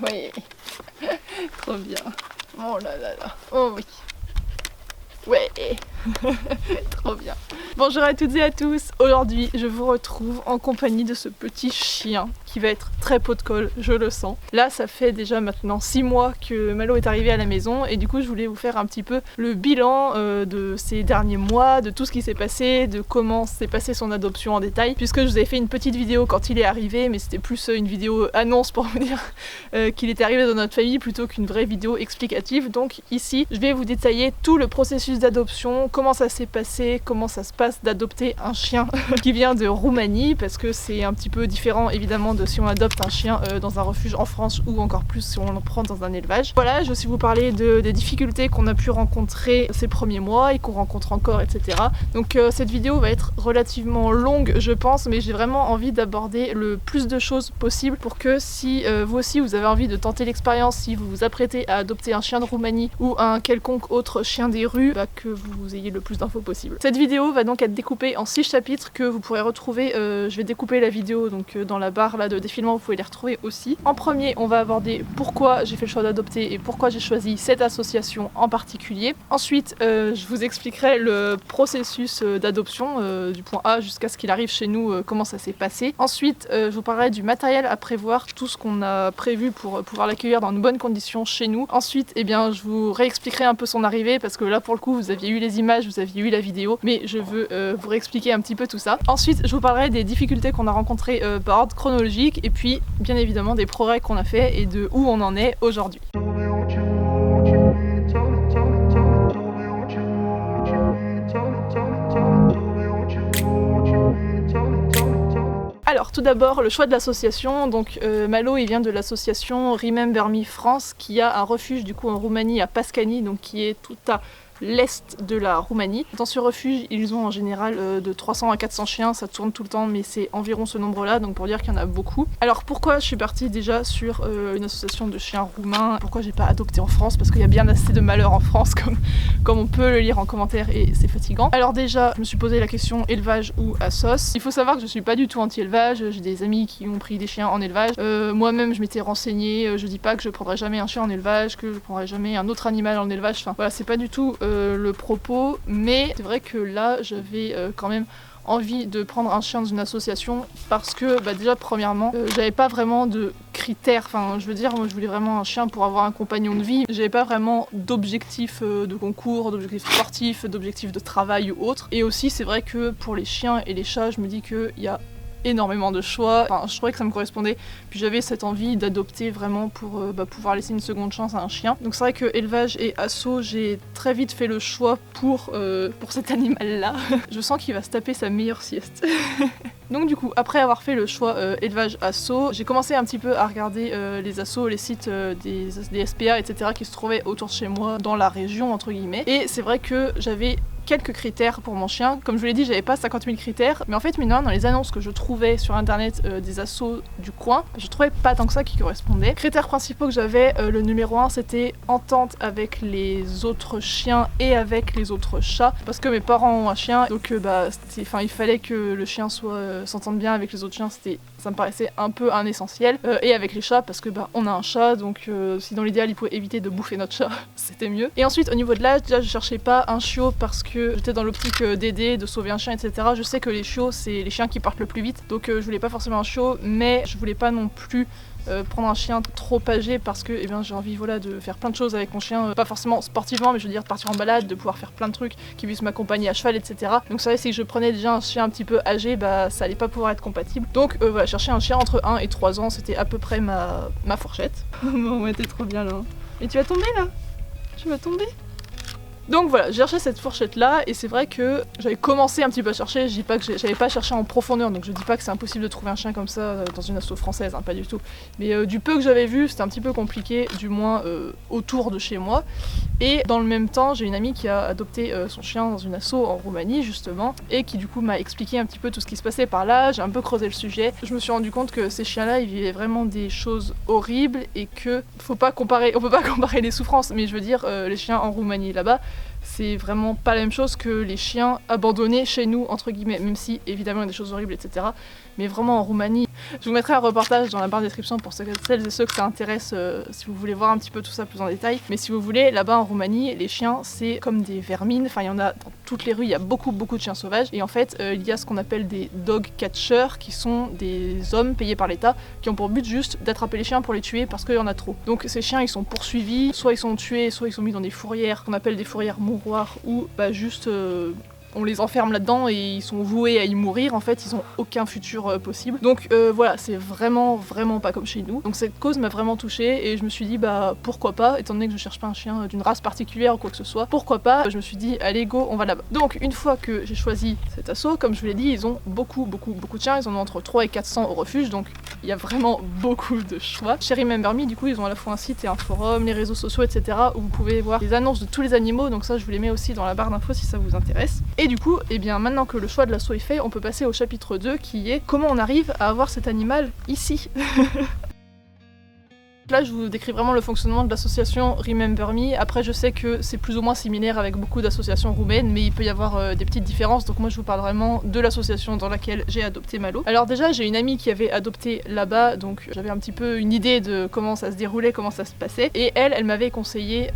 Oui. Trop bien. Oh là là là. Oh oui. Ouais. Trop bien. Bonjour à toutes et à tous. Aujourd'hui, je vous retrouve en compagnie de ce petit chien qui va être très pot de colle, je le sens. Là, ça fait déjà maintenant 6 mois que Malo est arrivé à la maison et du coup, je voulais vous faire un petit peu le bilan de ces derniers mois, de tout ce qui s'est passé, de comment s'est passée son adoption en détail, puisque je vous avais fait une petite vidéo quand il est arrivé, mais c'était plus une vidéo annonce pour vous dire qu'il était arrivé dans notre famille plutôt qu'une vraie vidéo explicative. Donc ici, je vais vous détailler tout le processus d'adoption, comment ça s'est passé, comment ça se passe d'adopter un chien qui vient de Roumanie, parce que c'est un petit peu différent évidemment de si on adopte un chien dans un refuge en France ou encore plus si on le prend dans un élevage. Voilà, je vais aussi vous parler des difficultés qu'on a pu rencontrer ces premiers mois et qu'on rencontre encore, etc. Donc cette vidéo va être relativement longue je pense, mais j'ai vraiment envie d'aborder le plus de choses possible pour que si vous aussi vous avez envie de tenter l'expérience, si vous vous apprêtez à adopter un chien de Roumanie ou un quelconque autre chien des rues, que vous ayez le plus d'infos possible. Cette vidéo va donc être découpée en 6 chapitres que vous pourrez retrouver, je vais découper la vidéo donc dans la barre là de défilement, vous pouvez les retrouver aussi. En premier, on va aborder pourquoi j'ai fait le choix d'adopter et pourquoi j'ai choisi cette association en particulier. Ensuite, je vous expliquerai le processus d'adoption du point A jusqu'à ce qu'il arrive chez nous, comment ça s'est passé. Ensuite, je vous parlerai du matériel à prévoir, tout ce qu'on a prévu pour pouvoir l'accueillir dans de bonnes conditions chez nous. Ensuite, je vous réexpliquerai un peu son arrivée parce que là pour le coup vous aviez eu les images, vous aviez eu la vidéo, mais je veux vous réexpliquer un petit peu tout ça. Ensuite, je vous parlerai des difficultés qu'on a rencontrées par ordre chronologique et puis bien évidemment des progrès qu'on a fait et de où on en est aujourd'hui. Alors tout d'abord le choix de l'association, donc Malo il vient de l'association Remember Me France qui a un refuge du coup en Roumanie à Pascani, donc qui est tout à l'est de la Roumanie. Dans ce refuge, ils ont en général de 300 à 400 chiens, ça tourne tout le temps, mais c'est environ ce nombre-là, donc pour dire qu'il y en a beaucoup. Alors pourquoi je suis partie déjà sur une association de chiens roumains? Pourquoi j'ai pas adopté en France? Parce qu'il y a bien assez de malheur en France, comme on peut le lire en commentaire, et c'est fatigant. Alors déjà, je me suis posé la question élevage ou assos. Il faut savoir que je suis pas du tout anti-élevage, j'ai des amis qui ont pris des chiens en élevage. Moi-même, je m'étais renseignée, je dis pas que je prendrai jamais un chien en élevage, que je prendrai jamais un autre animal en élevage, enfin voilà, c'est pas du tout le propos, mais c'est vrai que là j'avais quand même envie de prendre un chien dans une association parce que déjà premièrement j'avais pas vraiment de critères, enfin je veux dire moi je voulais vraiment un chien pour avoir un compagnon de vie, j'avais pas vraiment d'objectifs de concours, d'objectifs sportifs, d'objectifs de travail ou autre, et aussi c'est vrai que pour les chiens et les chats je me dis qu'il y a énormément de choix, enfin, je trouvais que ça me correspondait, puis j'avais cette envie d'adopter vraiment pour pouvoir laisser une seconde chance à un chien. Donc c'est vrai que élevage et asso, j'ai très vite fait le choix pour cet animal là. Je sens qu'il va se taper sa meilleure sieste. Donc du coup, après avoir fait le choix élevage asso, j'ai commencé un petit peu à regarder les assos, les sites des SPA, etc. qui se trouvaient autour de chez moi, dans la région entre guillemets, et c'est vrai que j'avais quelques critères pour mon chien. Comme je vous l'ai dit, j'avais pas 50 000 critères, mais en fait, dans les annonces que je trouvais sur internet des assos du coin, je trouvais pas tant que ça qui correspondait. Critères principaux que j'avais, le numéro 1, c'était entente avec les autres chiens et avec les autres chats, parce que mes parents ont un chien, donc il fallait que le chien s'entende bien avec les autres chiens, ça me paraissait un peu un essentiel, et avec les chats, parce que on a un chat, donc si dans l'idéal il pouvait éviter de bouffer notre chat, c'était mieux. Et ensuite, au niveau de l'âge, déjà je cherchais pas un chiot parce que j'étais dans l'optique d'aider, de sauver un chien, etc. Je sais que les chiots, c'est les chiens qui partent le plus vite, donc je voulais pas forcément un chiot, mais je voulais pas non plus prendre un chien trop âgé parce que j'ai envie de faire plein de choses avec mon chien, pas forcément sportivement, mais je veux dire de partir en balade, de pouvoir faire plein de trucs qui puissent m'accompagner à cheval, etc. Donc c'est vrai, si je prenais déjà un chien un petit peu âgé, ça allait pas pouvoir être compatible. Donc voilà, chercher un chien entre 1 et 3 ans, c'était à peu près ma fourchette. Bon ouais, t'es trop bien là. Et tu vas tomber là? Tu vas tomber? Donc voilà, j'ai cherché cette fourchette là et c'est vrai que j'avais commencé un petit peu à chercher, je dis pas que j'avais pas cherché en profondeur, donc je dis pas que c'est impossible de trouver un chien comme ça dans une asso française, pas du tout. Mais du peu que j'avais vu, c'était un petit peu compliqué, du moins autour de chez moi. Et dans le même temps, j'ai une amie qui a adopté son chien dans une asso en Roumanie justement, et qui du coup m'a expliqué un petit peu tout ce qui se passait par là, j'ai un peu creusé le sujet. Je me suis rendu compte que ces chiens là, ils vivaient vraiment des choses horribles et que on peut pas comparer les souffrances, mais je veux dire, les chiens en Roumanie là-bas, c'est vraiment pas la même chose que les chiens abandonnés chez nous, entre guillemets, même si évidemment il y a des choses horribles, etc. Mais vraiment en Roumanie, Je vous mettrai un reportage dans la barre de description pour celles et ceux que ça intéresse, si vous voulez voir un petit peu tout ça plus en détail. Mais si vous voulez, là-bas en Roumanie, les chiens c'est comme des vermines, enfin il y en a dans toutes les rues, il y a beaucoup de chiens sauvages. Et en fait, il y a ce qu'on appelle des dog catchers, qui sont des hommes payés par l'État, qui ont pour but juste d'attraper les chiens pour les tuer parce qu'il y en a trop. Donc ces chiens ils sont poursuivis, soit ils sont tués, soit ils sont mis dans des fourrières qu'on appelle des fourrières mouroirs, ou juste on les enferme là-dedans et ils sont voués à y mourir, en fait ils ont aucun futur possible. Donc voilà, c'est vraiment pas comme chez nous. Donc cette cause m'a vraiment touchée et je me suis dit pourquoi pas, étant donné que je cherche pas un chien d'une race particulière ou quoi que ce soit, pourquoi pas, je me suis dit allez go, on va là-bas. Donc une fois que j'ai choisi cet assaut, comme je vous l'ai dit, ils ont beaucoup de chiens, ils en ont entre 300 et 400 au refuge, donc il y a vraiment beaucoup de choix. Chez Remember Me, du coup, ils ont à la fois un site et un forum, les réseaux sociaux, etc. où vous pouvez voir les annonces de tous les animaux, donc ça je vous les mets aussi dans la barre d'infos si ça vous intéresse. Et du coup, maintenant que le choix de l'assaut est fait, on peut passer au chapitre 2 qui est comment on arrive à avoir cet animal ici. Là, je vous décris vraiment le fonctionnement de l'association Remember Me. Après, je sais que c'est plus ou moins similaire avec beaucoup d'associations roumaines, mais il peut y avoir des petites différences. Donc moi, je vous parle vraiment de l'association dans laquelle j'ai adopté Malo. Alors déjà, j'ai une amie qui avait adopté là-bas, donc j'avais un petit peu une idée de comment ça se déroulait, comment ça se passait. Et elle m'avait conseillé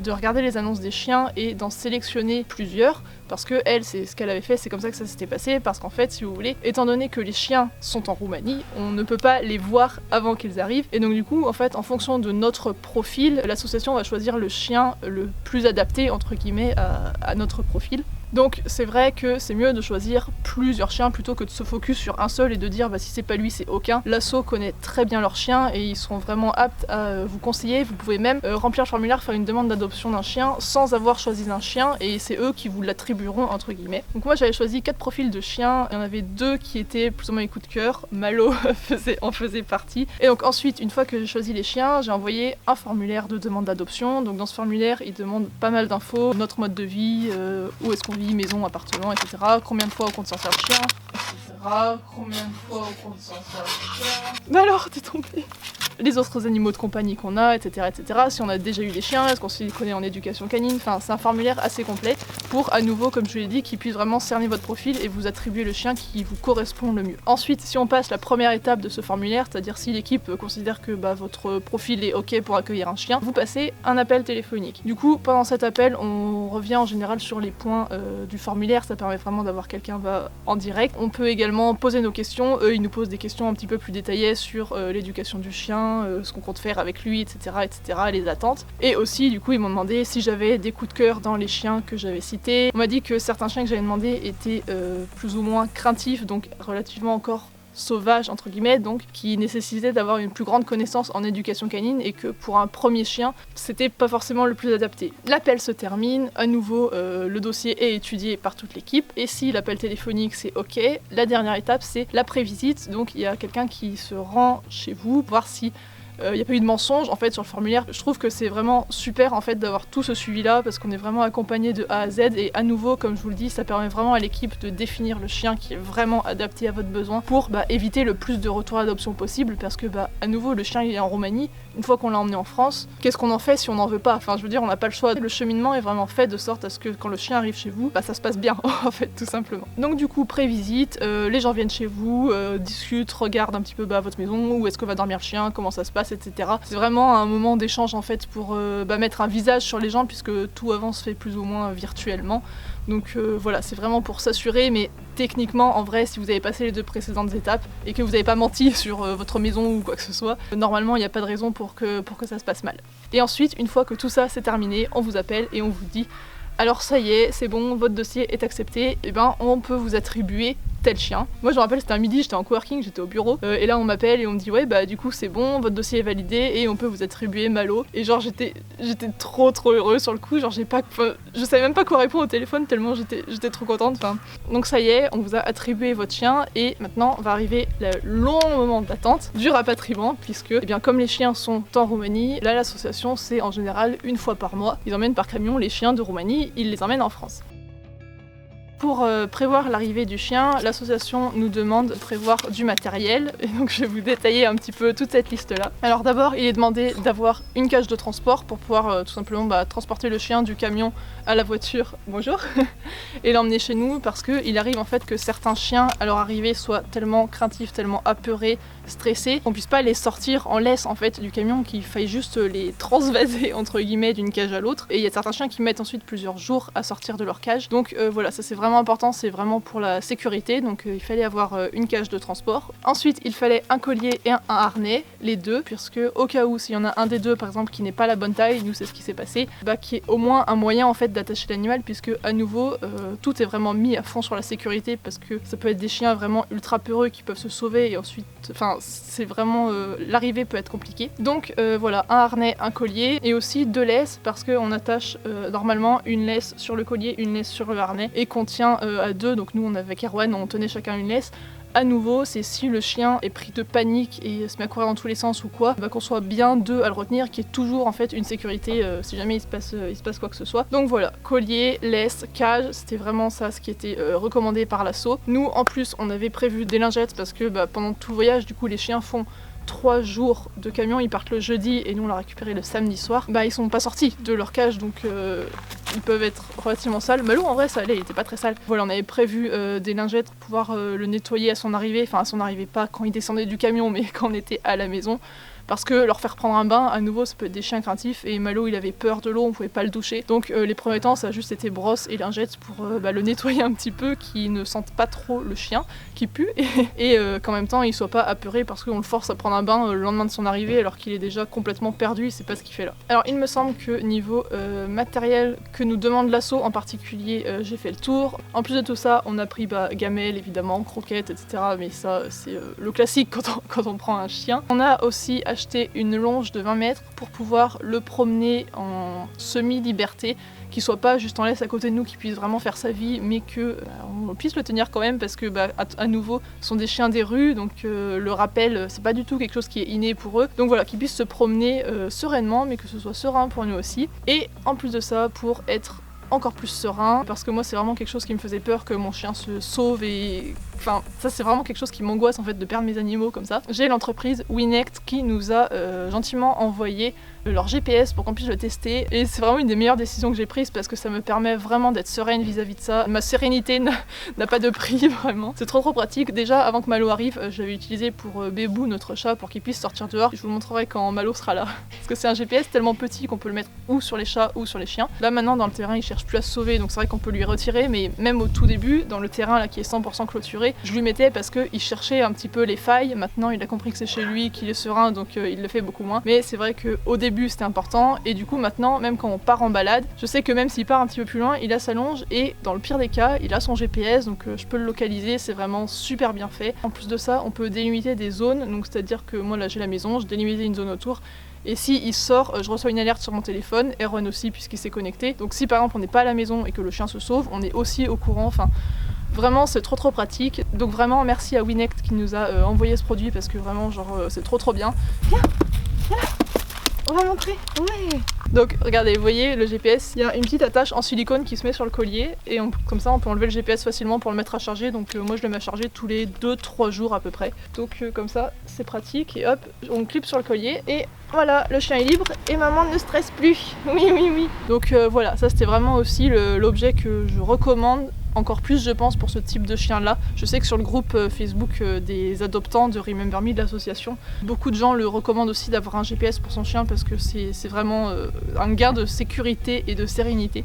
de regarder les annonces des chiens et d'en sélectionner plusieurs. Parce que elle, c'est ce qu'elle avait fait, c'est comme ça que ça s'était passé, parce qu'en fait, si vous voulez, étant donné que les chiens sont en Roumanie, on ne peut pas les voir avant qu'ils arrivent, et donc du coup, en fait, en fonction de notre profil, l'association va choisir le chien le plus adapté, entre guillemets, à notre profil. Donc c'est vrai que c'est mieux de choisir plusieurs chiens plutôt que de se focus sur un seul et de dire si c'est pas lui c'est aucun. L'asso connaît très bien leurs chiens et ils seront vraiment aptes à vous conseiller. Vous pouvez même remplir le formulaire, faire une demande d'adoption d'un chien sans avoir choisi d'un chien et c'est eux qui vous l'attribueront entre guillemets. Donc moi j'avais choisi 4 profils de chiens, il y en avait 2 qui étaient plus ou moins mes coups de cœur, Malo en faisait partie. Et donc ensuite une fois que j'ai choisi les chiens, j'ai envoyé un formulaire de demande d'adoption. Donc dans ce formulaire il demande pas mal d'infos, notre mode de vie, où est-ce qu'on vit, maison, appartement, etc. Combien de fois on compte sortir le chien, etc. Combien de fois on compte sortir le chien. Mais alors, t'es tombé. Les autres animaux de compagnie qu'on a, etc., etc. Si on a déjà eu des chiens, est-ce qu'on s'y connaît en éducation canine. Enfin, c'est un formulaire assez complet pour, à nouveau, comme je vous l'ai dit, qu'il puisse vraiment cerner votre profil et vous attribuer le chien qui vous correspond le mieux. Ensuite, si on passe la première étape de ce formulaire, c'est-à-dire si l'équipe considère que votre profil est ok pour accueillir un chien, vous passez un appel téléphonique. Du coup, pendant cet appel, on revient en général sur les points du formulaire, ça permet vraiment d'avoir quelqu'un en direct. On peut également poser nos questions, eux ils nous posent des questions un petit peu plus détaillées sur l'éducation du chien, ce qu'on compte faire avec lui, etc., les attentes. Et aussi, du coup, ils m'ont demandé si j'avais des coups de cœur dans les chiens que j'avais cités. On m'a dit que certains chiens que j'avais demandé étaient plus ou moins craintifs, donc relativement encore sauvages entre guillemets, donc qui nécessitait d'avoir une plus grande connaissance en éducation canine et que pour un premier chien c'était pas forcément le plus adapté. L'appel se termine, à nouveau le dossier est étudié par toute l'équipe et si l'appel téléphonique c'est ok, la dernière étape c'est l'après-visite, donc il y a quelqu'un qui se rend chez vous pour voir si il n'y a pas eu de mensonge en fait sur le formulaire. Je trouve que c'est vraiment super en fait d'avoir tout ce suivi là parce qu'on est vraiment accompagné de A à Z et à nouveau comme je vous le dis ça permet vraiment à l'équipe de définir le chien qui est vraiment adapté à votre besoin pour éviter le plus de retours d'adoption possible parce que à nouveau le chien il est en Roumanie, une fois qu'on l'a emmené en France, qu'est-ce qu'on en fait si on n'en veut pas? Enfin je veux dire on n'a pas le choix, le cheminement est vraiment fait de sorte à ce que quand le chien arrive chez vous, ça se passe bien en fait tout simplement. Donc du coup pré-visite, les gens viennent chez vous, discutent, regardent un petit peu votre maison, où est-ce que va dormir le chien, comment ça se passe, etc. C'est vraiment un moment d'échange en fait pour mettre un visage sur les gens puisque tout avant se fait plus ou moins virtuellement. Donc voilà, c'est vraiment pour s'assurer, mais techniquement, en vrai, si vous avez passé les 2 précédentes étapes et que vous n'avez pas menti sur votre maison ou quoi que ce soit, normalement, il n'y a pas de raison pour que ça se passe mal. Et ensuite, une fois que tout ça c'est terminé, on vous appelle et on vous dit « Alors ça y est, c'est bon, votre dossier est accepté, et on peut vous attribuer tel chien. » Moi je me rappelle c'était un midi, j'étais en coworking, j'étais au bureau, et là on m'appelle et on me dit « Ouais du coup c'est bon, votre dossier est validé et on peut vous attribuer Malo. » Et genre j'étais trop heureux sur le coup, genre je savais même pas quoi répondre au téléphone tellement j'étais trop contente. Donc ça y est, on vous a attribué votre chien et maintenant va arriver le long moment d'attente du rapatriement puisque comme les chiens sont en Roumanie, là l'association c'est en général une fois par mois, ils emmènent par camion les chiens de Roumanie, ils les emmènent en France. Pour prévoir l'arrivée du chien, l'association nous demande de prévoir du matériel, et donc je vais vous détailler un petit peu toute cette liste-là. Alors d'abord, il est demandé d'avoir une cage de transport pour pouvoir tout simplement transporter le chien du camion à la voiture, bonjour, et l'emmener chez nous, parce qu'il arrive en fait que certains chiens à leur arrivée soient tellement craintifs, tellement apeurés, stressés, qu'on puisse pas les sortir en laisse en fait du camion, qu'il faille juste les transvaser entre guillemets d'une cage à l'autre, et il y a certains chiens qui mettent ensuite plusieurs jours à sortir de leur cage, donc voilà, ça c'est vraiment important, c'est vraiment pour la sécurité, donc il fallait avoir une cage de transport. Ensuite il fallait un collier et un harnais, les deux, puisque au cas où s'il y en a un des deux par exemple qui n'est pas la bonne taille, nous c'est ce qui s'est passé, qu'il y ait au moins un moyen en fait d'attacher l'animal, puisque à nouveau tout est vraiment mis à fond sur la sécurité, parce que ça peut être des chiens vraiment ultra peureux qui peuvent se sauver et ensuite, enfin c'est vraiment, l'arrivée peut être compliquée. Donc voilà, un harnais, un collier et aussi 2 laisses, parce qu'on attache normalement une laisse sur le collier, une laisse sur le harnais, et qu'on tient à 2, donc nous on avait avec Erwan, on tenait chacun une laisse. À nouveau, c'est si le chien est pris de panique et se met à courir dans tous les sens ou quoi, qu'on soit bien 2 à le retenir, qu'il y ait toujours en fait une sécurité si jamais il se passe quoi que ce soit. Donc voilà, collier, laisse, cage, c'était vraiment ça ce qui était recommandé par l'asso. Nous en plus on avait prévu des lingettes, parce que pendant tout le voyage du coup les chiens font 3 jours de camion, ils partent le jeudi et nous on l'a récupéré le samedi soir, ils sont pas sortis de leur cage, donc ils peuvent être relativement sales. Malou en vrai ça allait, il était pas très sale. Voilà, on avait prévu des lingettes pour pouvoir le nettoyer à son arrivée, enfin à son arrivée pas quand il descendait du camion, mais quand on était à la maison. Parce que leur faire prendre un bain, à nouveau, ça peut être des chiens craintifs, et Malo il avait peur de l'eau, on pouvait pas le doucher. Donc les premiers temps, ça a juste été brosse et lingettes pour le nettoyer un petit peu, qu'il ne sente pas trop le chien, qui pue, et qu'en même temps il soit pas apeuré parce qu'on le force à prendre un bain le lendemain de son arrivée alors qu'il est déjà complètement perdu, il sait pas ce qu'il fait là. Alors il me semble que niveau matériel que nous demande l'assaut en particulier, j'ai fait le tour. En plus de tout ça, on a pris gamelles évidemment, croquettes, etc. Mais ça c'est le classique quand on prend un chien. On a aussi acheter une longe de 20 mètres pour pouvoir le promener en semi-liberté, qu'il soit pas juste en laisse à côté de nous, qu'il puisse vraiment faire sa vie, mais que on puisse le tenir quand même, parce que à nouveau ce sont des chiens des rues, donc le rappel c'est pas du tout quelque chose qui est inné pour eux, donc voilà, qu'ils puissent se promener sereinement, mais que ce soit serein pour nous aussi, et en plus de ça pour être encore plus serein, parce que moi c'est vraiment quelque chose qui me faisait peur, que mon chien se sauve, et enfin ça c'est vraiment quelque chose qui m'angoisse en fait, de perdre mes animaux comme ça. J'ai l'entreprise Winect qui nous a gentiment envoyé leur GPS pour qu'on puisse le tester, et c'est vraiment une des meilleures décisions que j'ai prises, parce que ça me permet vraiment d'être sereine vis-à-vis de ça. Ma sérénité n'a pas de prix vraiment, c'est trop pratique. Déjà avant que Malo arrive, je l'avais utilisé pour Bébou, notre chat, pour qu'il puisse sortir dehors. Je vous le montrerai quand Malo sera là, parce que c'est un GPS tellement petit qu'on peut le mettre ou sur les chats ou sur les chiens. Là maintenant dans le terrain il cherche plus à se sauver, donc c'est vrai qu'on peut lui retirer, mais même au tout début dans le terrain là qui est 100% clôturé, je lui mettais parce qu'il cherchait un petit peu les failles. Maintenant il a compris que c'est chez lui, qu'il est serein, donc il le fait beaucoup moins, mais c'est vrai qu'au début c'était important, et du coup maintenant même quand on part en balade, je sais que même s'il part un petit peu plus loin, il a sa longe, et dans le pire des cas il a son GPS, donc je peux le localiser, c'est vraiment super bien fait. En plus de ça on peut délimiter des zones, donc c'est à dire que moi là j'ai la maison, je délimitais une zone autour, et si il sort, je reçois une alerte sur mon téléphone, Erwan aussi puisqu'il s'est connecté, donc si par exemple on n'est pas à la maison et que le chien se sauve, on est aussi au courant, enfin vraiment c'est trop pratique. Donc vraiment merci à Winect qui nous a envoyé ce produit, parce que vraiment genre c'est trop bien. Viens là, on va montrer, ouais. Donc regardez, vous voyez le GPS, il y a une petite attache en silicone qui se met sur le collier, et comme ça on peut enlever le GPS facilement pour le mettre à charger, donc moi je le mets à charger tous les 2-3 jours à peu près. Donc comme ça c'est pratique, et hop, on clip sur le collier, et voilà, le chien est libre et maman ne stresse plus. Oui. Donc voilà, ça c'était vraiment aussi l'objet que je recommande encore plus, je pense, pour ce type de chien là. Je sais que sur le groupe Facebook des adoptants de Remember Me, de l'association, beaucoup de gens le recommandent aussi d'avoir un GPS pour son chien, parce que c'est vraiment un gain de sécurité et de sérénité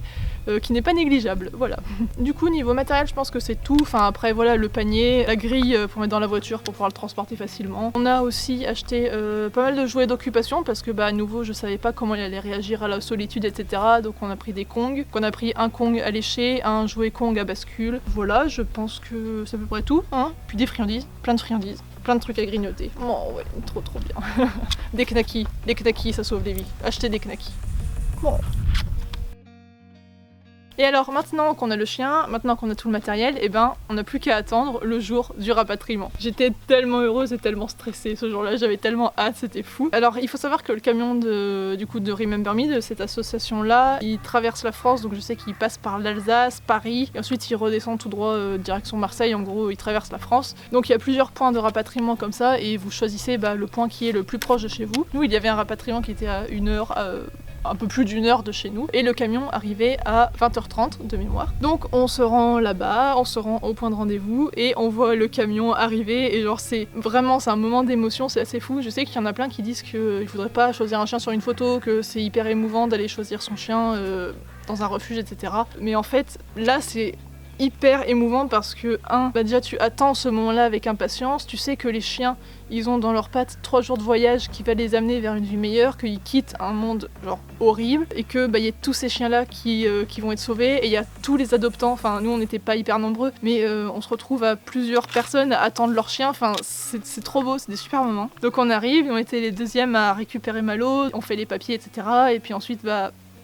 qui n'est pas négligeable, voilà. Du coup niveau matériel je pense que c'est tout, enfin après voilà, le panier, la grille pour mettre dans la voiture pour pouvoir le transporter facilement. On a aussi acheté pas mal de jouets d'occupation, parce que à nouveau je savais pas comment il allait réagir à la solitude, etc. Donc on a pris des kongs, on a pris un kong à lécher, un jouet kong à bascule, voilà, je pense que c'est à peu près tout, hein. Puis des friandises, plein de friandises, plein de trucs à grignoter. Oh ouais, trop bien. Des knackis ça sauve des vies, achetez des knackis. Bon. Et alors maintenant qu'on a le chien, maintenant qu'on a tout le matériel, et ben on n'a plus qu'à attendre le jour du rapatriement. J'étais tellement heureuse et tellement stressée ce jour-là, j'avais tellement hâte, c'était fou. Alors il faut savoir que le camion de Remember Me, de cette association-là, il traverse la France, donc je sais qu'il passe par l'Alsace, Paris, et ensuite il redescend tout droit direction Marseille, en gros il traverse la France. Donc il y a plusieurs points de rapatriement comme ça, et vous choisissez le point qui est le plus proche de chez vous. Nous il y avait un rapatriement qui était à 1 heure, un peu plus d'1 heure de chez nous, et le camion arrivait à 20h30 de mémoire. Donc on se rend là-bas, on se rend au point de rendez-vous et on voit le camion arriver, et genre c'est un moment d'émotion, c'est assez fou. Je sais qu'il y en a plein qui disent qu'il faudrait pas choisir un chien sur une photo, que c'est hyper émouvant d'aller choisir son chien dans un refuge, etc. Mais en fait là c'est hyper émouvant parce que déjà tu attends ce moment-là avec impatience, tu sais que les chiens ils ont dans leurs pattes 3 jours de voyage qui va les amener vers une vie meilleure, qu'ils quittent un monde genre horrible, et que y a tous ces chiens-là qui vont être sauvés, et il y a tous les adoptants, enfin nous on n'était pas hyper nombreux, mais on se retrouve à plusieurs personnes à attendre leur chien, enfin c'est trop beau, c'est des super moments. Donc on arrive, on était les deuxièmes à récupérer Malo, on fait les papiers, etc. Et puis ensuite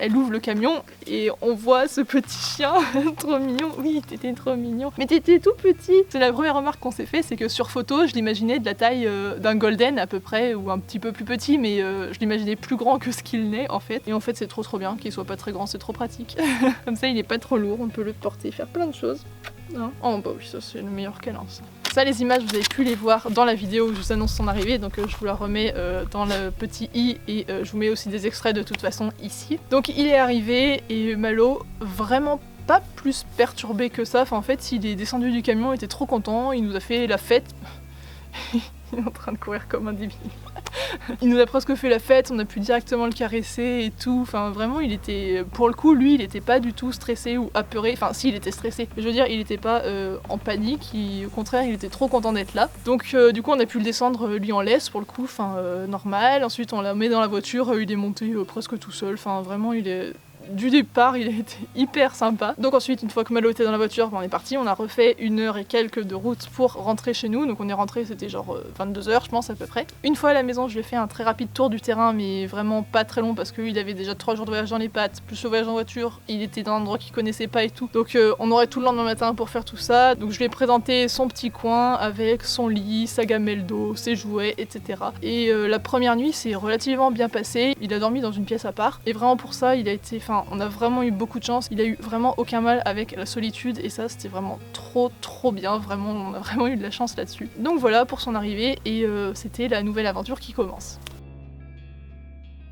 elle ouvre le camion et on voit ce petit chien trop mignon. Oui, t'étais trop mignon. Mais t'étais tout petit. C'est la première remarque qu'on s'est fait, c'est que sur photo, je l'imaginais de la taille d'un golden à peu près, ou un petit peu plus petit, mais je l'imaginais plus grand que ce qu'il n'est en fait. Et en fait, c'est trop bien qu'il soit pas très grand, c'est trop pratique. Comme ça, il est pas trop lourd, on peut le porter, faire plein de choses. Non. Oh bah oui, ça c'est le meilleur câlin ça. Ça, les images, vous avez pu les voir dans la vidéo où je vous annonce son arrivée, donc je vous la remets dans le petit i, et je vous mets aussi des extraits de toute façon ici. Donc il est arrivé et Malo, vraiment pas plus perturbé que ça, enfin en fait il est descendu du camion, il était trop content, il nous a fait la fête. Il est en train de courir comme un débile. Il nous a presque fait la fête, on a pu directement le caresser et tout, enfin vraiment il était, pour le coup lui il était pas du tout stressé ou apeuré, enfin si il était stressé, je veux dire il était pas en panique, au contraire il était trop content d'être là. Donc du coup on a pu le descendre lui en laisse pour le coup, enfin normal, ensuite on l'a mis dans la voiture, il est monté presque tout seul, enfin vraiment il est... Du départ, il a été hyper sympa. Donc ensuite, une fois que Malo était dans la voiture, on est parti, on a refait 1 heure et quelques de route pour rentrer chez nous. Donc on est rentré, c'était genre 22h je pense à peu près. Une fois à la maison, je lui ai fait un très rapide tour du terrain, mais vraiment pas très long parce qu'il avait déjà 3 jours de voyage dans les pattes, plus le voyage en voiture, il était dans un endroit qu'il connaissait pas et tout. Donc on aurait tout le lendemain matin pour faire tout ça. Donc je lui ai présenté son petit coin avec son lit, sa gamelle d'eau, ses jouets, etc. Et la première nuit s'est relativement bien passée. Il a dormi dans une pièce à part. Et vraiment pour ça, il a été... on a vraiment eu beaucoup de chance, il a eu vraiment aucun mal avec la solitude et ça c'était vraiment trop bien, vraiment on a vraiment eu de la chance là-dessus. Donc voilà pour son arrivée et c'était la nouvelle aventure qui commence.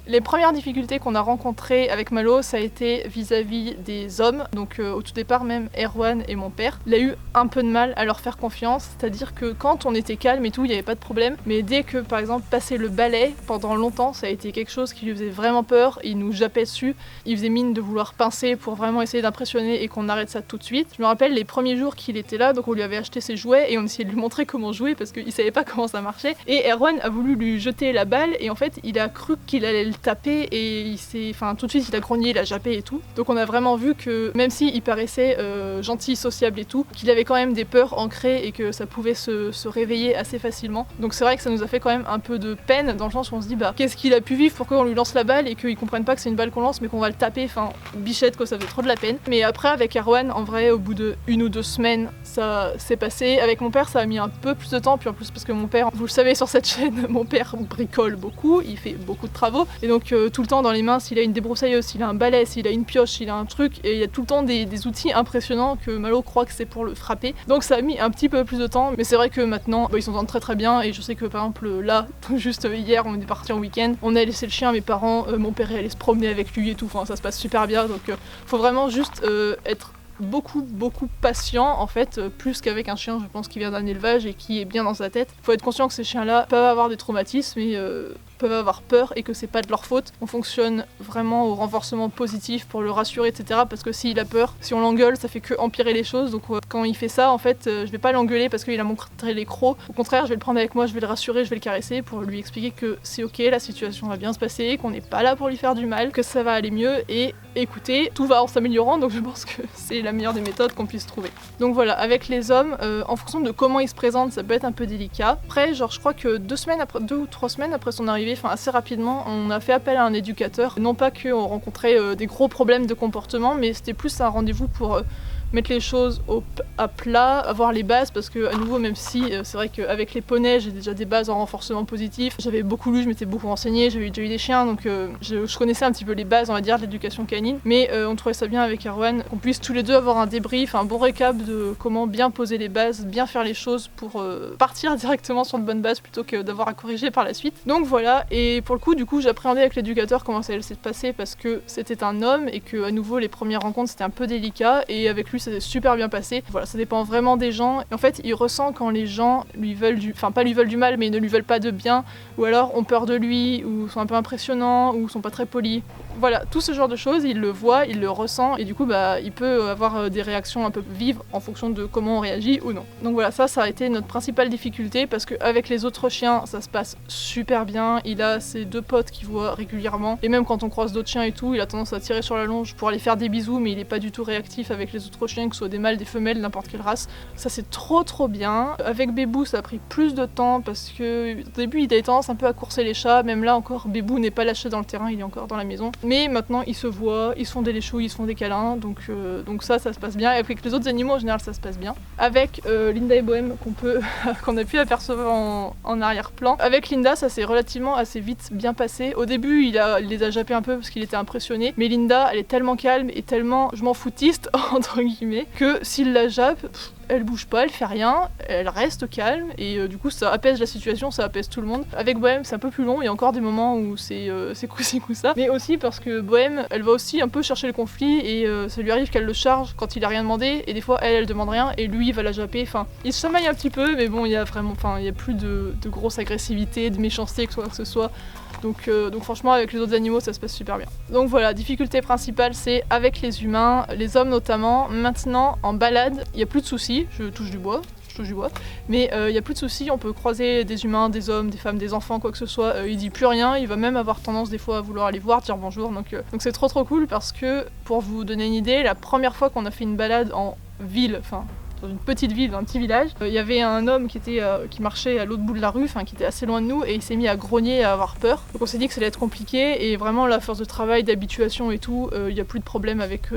Les premières difficultés qu'on a rencontrées avec Malo, ça a été vis-à-vis des hommes. Donc au tout départ, même Erwan et mon père, il a eu un peu de mal à leur faire confiance. C'est-à-dire que quand on était calme et tout, il n'y avait pas de problème. Mais dès que, par exemple, passer le balai, pendant longtemps, ça a été quelque chose qui lui faisait vraiment peur. Il nous jappait dessus. Il faisait mine de vouloir pincer pour vraiment essayer d'impressionner et qu'on arrête ça tout de suite. Je me rappelle les premiers jours qu'il était là, donc on lui avait acheté ses jouets et on essayait de lui montrer comment jouer parce qu'il savait pas comment ça marchait. Et Erwan a voulu lui jeter la balle et en fait, il a cru qu'il allait le taper et il s'est, tout de suite il a grogné, il a jappé et tout. Donc on a vraiment vu que même s'il paraissait gentil, sociable et tout, qu'il avait quand même des peurs ancrées et que ça pouvait se réveiller assez facilement. Donc c'est vrai que ça nous a fait quand même un peu de peine dans le sens où on se dit qu'est-ce qu'il a pu vivre, pourquoi on lui lance la balle et qu'il comprenne pas que c'est une balle qu'on lance mais qu'on va le taper, bichette quoi, ça fait trop de la peine. Mais après avec Erwan, en vrai au bout de 1 ou 2 semaines ça s'est passé. Avec mon père ça a mis un peu plus de temps, puis en plus parce que mon père, vous le savez sur cette chaîne, mon père bricole beaucoup, il fait beaucoup de travaux et donc tout le temps dans les mains, s'il a une débroussailleuse, s'il a un balai, s'il a une pioche, s'il a un truc, et il y a tout le temps des outils impressionnants que Malo croit que c'est pour le frapper. Donc ça a mis un petit peu plus de temps, mais c'est vrai que maintenant ils s'entendent très bien et je sais que par exemple là, juste hier, on est parti en week-end, on a laissé le chien à mes parents, mon père est allé se promener avec lui et tout, ça se passe super bien, donc faut vraiment juste être beaucoup patient en fait, plus qu'avec un chien je pense qui vient d'un élevage et qui est bien dans sa tête. Faut être conscient que ces chiens là peuvent avoir des traumatismes et peuvent avoir peur et que c'est pas de leur faute. On fonctionne vraiment au renforcement positif pour le rassurer, etc. Parce que s'il a peur, si on l'engueule, ça fait que empirer les choses. Donc quand il fait ça, en fait, je vais pas l'engueuler parce qu'il a montré les crocs. Au contraire, je vais le prendre avec moi, je vais le rassurer, je vais le caresser pour lui expliquer que c'est ok, la situation va bien se passer, qu'on n'est pas là pour lui faire du mal, que ça va aller mieux et écoutez, tout va en s'améliorant. Donc je pense que c'est la meilleure des méthodes qu'on puisse trouver. Donc voilà, avec les hommes, en fonction de comment ils se présentent, ça peut être un peu délicat. Après, je crois que 2 ou 3 semaines après son arrivée, arrivé, enfin assez rapidement, on a fait appel à un éducateur. Non pas qu'on rencontrait des gros problèmes de comportement, mais c'était plus un rendez-vous pour mettre les choses à plat, avoir les bases, parce que à nouveau, même si c'est vrai qu'avec les poneys, j'ai déjà des bases en renforcement positif, j'avais beaucoup lu, je m'étais beaucoup renseignée, j'avais déjà eu des chiens, donc je connaissais un petit peu les bases, on va dire, de l'éducation canine, mais on trouvait ça bien avec Erwan qu'on puisse tous les deux avoir un débrief, un bon récap de comment bien poser les bases, bien faire les choses pour partir directement sur de bonnes bases plutôt que d'avoir à corriger par la suite. Donc voilà, et pour le coup, du coup, j'appréhendais avec l'éducateur comment ça allait se passer parce que c'était un homme et que à nouveau les premières rencontres c'était un peu délicat, et avec lui ça s'est super bien passé. Voilà, ça dépend vraiment des gens. Et en fait, il ressent quand les gens lui veulent pas lui veulent du mal, mais ne lui veulent pas de bien, ou alors ont peur de lui, ou sont un peu impressionnants, ou sont pas très polis. Voilà, tout ce genre de choses, il le voit, il le ressent, et du coup, il peut avoir des réactions un peu vives en fonction de comment on réagit ou non. Donc voilà, ça a été notre principale difficulté, parce qu'avec les autres chiens, ça se passe super bien. Il a ses 2 potes qu'il voit régulièrement, et même quand on croise d'autres chiens et tout, il a tendance à tirer sur la longe pour aller faire des bisous, mais il est pas du tout réactif avec les autres chiens, que ce soit des mâles, des femelles, n'importe quelle race. Ça c'est trop bien. Avec Bébou, ça a pris plus de temps, parce que au début, il avait tendance un peu à courser les chats, même là encore, Bébou n'est pas lâché dans le terrain, il est encore dans la maison. Mais maintenant, ils se voient, ils se font des léchouilles, ils se font des câlins, donc ça se passe bien. Et avec les autres animaux, en général, ça se passe bien. Avec Linda et Bohème, qu'on a pu apercevoir en arrière-plan. Avec Linda, ça s'est relativement assez vite bien passé. Au début, il les a jappés un peu parce qu'il était impressionné. Mais Linda, elle est tellement calme et tellement je m'en foutiste, entre guillemets, que s'il la jappe, elle bouge pas, elle fait rien, elle reste calme, et du coup ça apaise la situation, ça apaise tout le monde. Avec Bohème, c'est un peu plus long, il y a encore des moments où c'est coup-ci coup-ça, mais aussi parce que Bohème, elle va aussi un peu chercher le conflit, et ça lui arrive qu'elle le charge quand il a rien demandé, et des fois elle demande rien, et lui il va la japper, enfin il se chamaille un petit peu, mais bon, il y a plus de grosse agressivité, de méchanceté, quoi que ce soit. Donc franchement, avec les autres animaux, ça se passe super bien. Donc voilà, difficulté principale, c'est avec les humains, les hommes notamment. Maintenant, en balade, il n'y a plus de soucis, je touche du bois, mais il n'y a plus de soucis, on peut croiser des humains, des hommes, des femmes, des enfants, quoi que ce soit, il dit plus rien, il va même avoir tendance des fois à vouloir aller voir, dire bonjour, donc c'est trop cool, parce que, pour vous donner une idée, la première fois qu'on a fait une balade en ville, dans une petite ville, dans un petit village, il y avait un homme qui marchait à l'autre bout de la rue, qui était assez loin de nous, et il s'est mis à grogner et à avoir peur. Donc on s'est dit que ça allait être compliqué, et vraiment la force de travail, d'habituation et tout, il n'y a plus de problème avec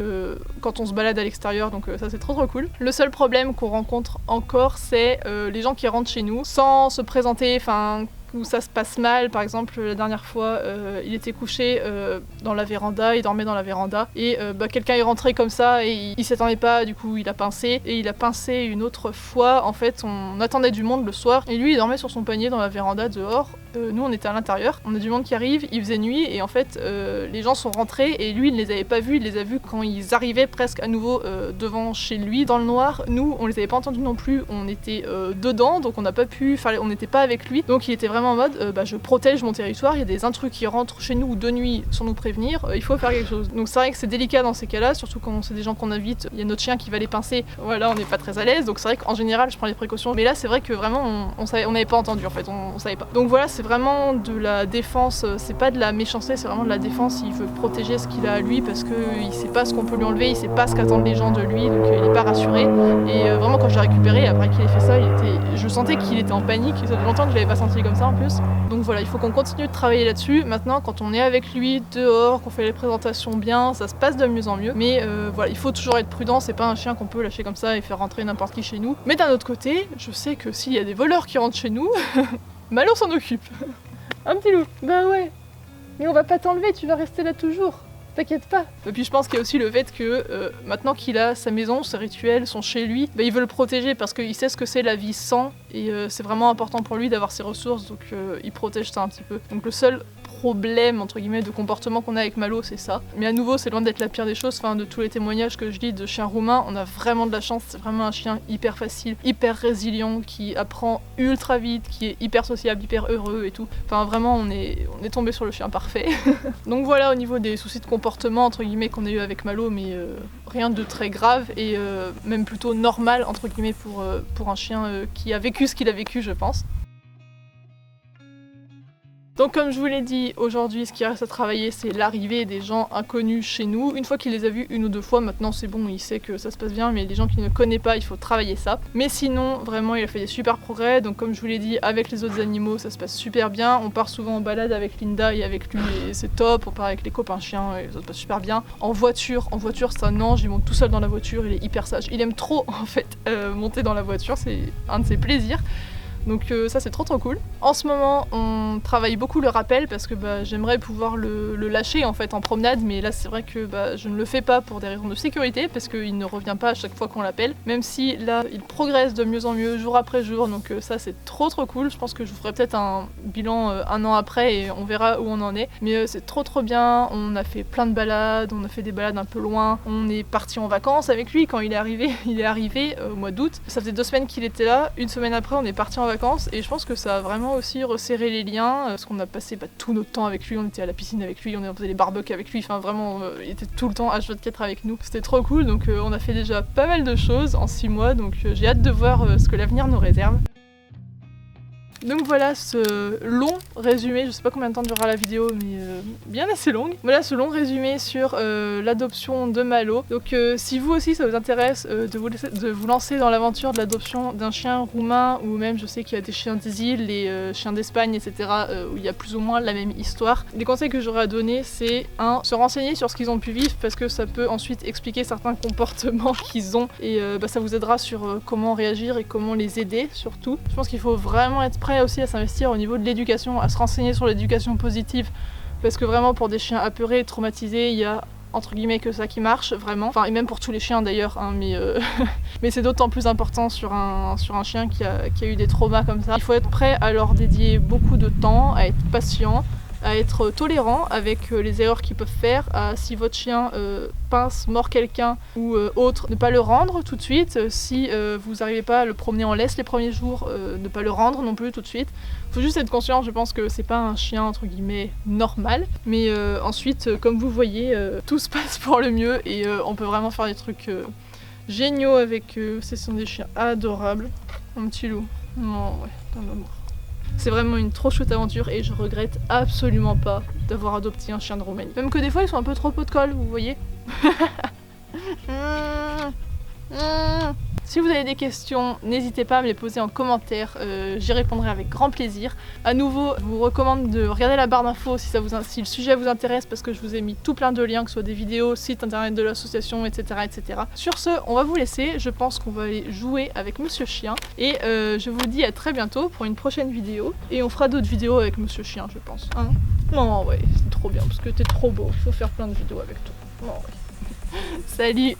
quand on se balade à l'extérieur, donc ça c'est trop cool. Le seul problème qu'on rencontre encore, c'est les gens qui rentrent chez nous sans se présenter, où ça se passe mal. Par exemple, la dernière fois, il était couché dans la véranda, il dormait dans la véranda, et quelqu'un est rentré comme ça, et il s'attendait pas, du coup il a pincé, et il a pincé une autre fois. En fait, on attendait du monde le soir, et lui il dormait sur son panier dans la véranda dehors. Nous on était à l'intérieur, on a du monde qui arrive, il faisait nuit, et en fait les gens sont rentrés, et lui il ne les avait pas vus, il les a vus quand ils arrivaient presque à nouveau devant chez lui dans le noir. Nous on les avait pas entendus non plus, on était dedans, donc on n'a pas pu faire, on n'était pas avec lui, donc il était vraiment en mode je protège mon territoire, il y a des intrus qui rentrent chez nous de nuit sans nous prévenir, il faut faire quelque chose. Donc c'est vrai que c'est délicat dans ces cas-là, surtout quand c'est des gens qu'on invite, il y a notre chien qui va les pincer, voilà, on n'est pas très à l'aise, donc c'est vrai qu'en général je prends les précautions, mais là c'est vrai que vraiment on n'avait pas entendu en fait, on savait pas. Donc voilà, c'est vraiment de la défense, c'est pas de la méchanceté, c'est vraiment de la défense, il veut protéger ce qu'il a à lui parce qu'il sait pas ce qu'on peut lui enlever, il sait pas ce qu'attendent les gens de lui, donc il est pas rassuré. Et vraiment quand je l'ai récupéré, après qu'il ait fait ça, je sentais qu'il était en panique, ça faisait longtemps que je l'avais pas senti comme ça en plus. Donc voilà, il faut qu'on continue de travailler là-dessus. Maintenant, quand on est avec lui dehors, qu'on fait les présentations bien, ça se passe de mieux en mieux. Mais voilà, il faut toujours être prudent, c'est pas un chien qu'on peut lâcher comme ça et faire rentrer n'importe qui chez nous. Mais d'un autre côté, je sais que s'il y a des voleurs qui rentrent chez nous, Malo s'en occupe. Un petit loup. Bah ouais. Mais on va pas t'enlever, tu vas rester là toujours. T'inquiète pas. Et puis je pense qu'il y a aussi le fait que maintenant qu'il a sa maison, ses rituels, son chez lui, il veut le protéger parce qu'il sait ce que c'est la vie sans, et c'est vraiment important pour lui d'avoir ses ressources, donc il protège ça un petit peu. Donc le seul problème entre guillemets de comportement qu'on a avec Malo, c'est ça. Mais à nouveau, c'est loin d'être la pire des choses. De tous les témoignages que je lis de chiens roumains, on a vraiment de la chance. C'est vraiment un chien hyper facile, hyper résilient, qui apprend ultra vite, qui est hyper sociable, hyper heureux et tout. Vraiment, on est tombé sur le chien parfait. Donc voilà, au niveau des soucis de comportement entre guillemets qu'on a eu avec Malo, mais rien de très grave, et même plutôt normal entre guillemets pour un chien qui a vécu ce qu'il a vécu, je pense. Donc comme je vous l'ai dit, aujourd'hui ce qui reste à travailler c'est l'arrivée des gens inconnus chez nous. Une fois qu'il les a vus une ou deux fois, maintenant c'est bon, il sait que ça se passe bien, mais les gens qu'il ne connaît pas, il faut travailler ça. Mais sinon, vraiment il a fait des super progrès, donc comme je vous l'ai dit, avec les autres animaux ça se passe super bien. On part souvent en balade avec Linda et avec lui et c'est top, on part avec les copains chiens et ça se passe super bien. En voiture c'est un ange, il monte tout seul dans la voiture, il est hyper sage. Il aime trop en fait monter dans la voiture, c'est un de ses plaisirs. Donc ça c'est trop cool. En ce moment on travaille beaucoup le rappel parce que j'aimerais pouvoir le lâcher en fait en promenade, mais là c'est vrai que je ne le fais pas pour des raisons de sécurité parce qu'il ne revient pas à chaque fois qu'on l'appelle, même si là il progresse de mieux en mieux jour après jour, donc ça c'est trop cool. Je pense que je vous ferai peut-être un bilan un an après et on verra où on en est, mais c'est trop bien. On a fait plein de balades, on a fait des balades un peu loin, on est parti en vacances avec lui quand il est arrivé, au mois d'août. Ça faisait 2 semaines qu'il était là, une semaine après on est parti en vacances et je pense que ça a vraiment aussi resserré les liens parce qu'on a passé tout notre temps avec lui, on était à la piscine avec lui, on faisait les barbecues avec lui, enfin vraiment il était tout le temps H24 avec nous, c'était trop cool. Donc on a fait déjà pas mal de choses en 6 mois, donc j'ai hâte de voir ce que l'avenir nous réserve. Donc voilà ce long résumé, je sais pas combien de temps durera la vidéo mais bien assez longue. Voilà ce long résumé sur l'adoption de Malo. Donc si vous aussi ça vous intéresse de vous lancer dans l'aventure de l'adoption d'un chien roumain, ou même je sais qu'il y a des chiens des îles, les chiens d'Espagne etc. Où il y a plus ou moins la même histoire. Les conseils que j'aurais à donner c'est se renseigner sur ce qu'ils ont pu vivre parce que ça peut ensuite expliquer certains comportements qu'ils ont et ça vous aidera sur comment réagir et comment les aider surtout. Je pense qu'il faut vraiment être prêt aussi à s'investir au niveau de l'éducation, à se renseigner sur l'éducation positive parce que vraiment pour des chiens apeurés, traumatisés, il y a entre guillemets que ça qui marche vraiment, enfin et même pour tous les chiens d'ailleurs hein, mais c'est d'autant plus important sur un chien qui a eu des traumas comme ça. Il faut être prêt à leur dédier beaucoup de temps, à être patient, à être tolérant avec les erreurs qu'ils peuvent faire, si votre chien pince, mord quelqu'un ou autre, ne pas le rendre tout de suite, si vous n'arrivez pas à le promener en laisse les premiers jours, ne pas le rendre non plus tout de suite. Faut juste être conscient, je pense que c'est pas un chien entre guillemets normal, mais ensuite comme vous voyez tout se passe pour le mieux et on peut vraiment faire des trucs géniaux avec eux. Ce sont des chiens adorables. Mon petit loup, non ouais, dans l'amour. C'est vraiment une trop chouette aventure et je regrette absolument pas d'avoir adopté un chien de Roumanie. Même que des fois ils sont un peu trop pot de colle, vous voyez. Si vous avez des questions, n'hésitez pas à me les poser en commentaire, j'y répondrai avec grand plaisir. À nouveau, je vous recommande de regarder la barre d'infos si le sujet vous intéresse parce que je vous ai mis tout plein de liens, que ce soit des vidéos, sites internet de l'association, etc., etc. Sur ce, on va vous laisser, je pense qu'on va aller jouer avec Monsieur Chien et je vous dis à très bientôt pour une prochaine vidéo et on fera d'autres vidéos avec Monsieur Chien, je pense. Hein, non, ouais, c'est trop bien parce que t'es trop beau, il faut faire plein de vidéos avec toi. Non, ouais. Salut!